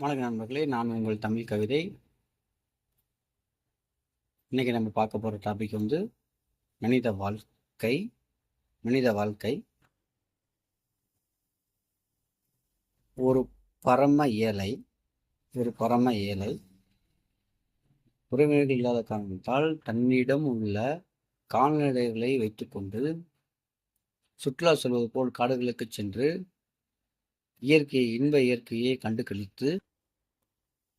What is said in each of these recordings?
வணக்கம் நண்பர்களே, நான் உங்கள் தமிழ் கவிதை. இன்னைக்கு நம்ம பார்க்க போகிற டாபிக் வந்து மனித வாழ்க்கை. மனித வாழ்க்கை ஒரு பரம ஏழை உறவினர்கள் இல்லாத காரணத்தால் தன்னிடம் உள்ள கால்நடைகளை வைத்துக்கொண்டு சுற்றுலா செல்வது போல் காடுகளுக்கு சென்று இன்ப இயற்கையை கண்டு கழித்து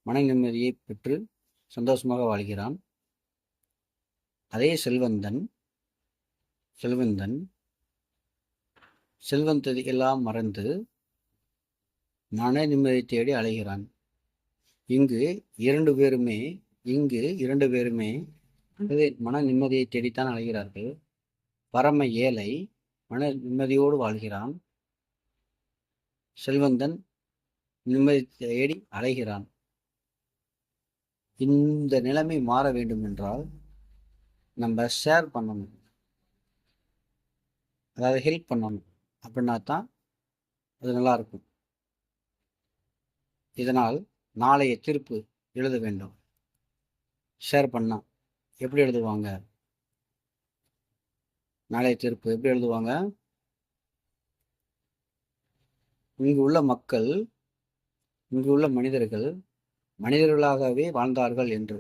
மன நிம்மதியை பெற்று சந்தோஷமாக வாழ்கிறான். அதே செல்வந்ததை எல்லாம் மறந்து மன நிம்மதியை தேடி அலைகிறான். இங்கு இரண்டு பேருமே மன நிம்மதியை தேடித்தான் அலைகிறார்கள். பரம ஏழை மன நிம்மதியோடு வாழ்கிறான். செல்வந்தன் நிம்மதி தேடி அலைகிறான். இந்த நிலைமை மாற வேண்டும் என்றால் நம்ம ஷேர் பண்ணணும், அதாவது ஹெல்ப் பண்ணணும். அப்படின்னா தான் அது நல்லா இருக்கும். இதனால் நாளைய தீர்ப்பு எழுத வேண்டும். ஷேர் பண்ணா எப்படி எழுதுவாங்க? நாளைய தீர்ப்பு எப்படி எழுதுவாங்க? இங்கு உள்ள மனிதர்கள் மனிதர்களாகவே வாழ்ந்தார்கள் என்று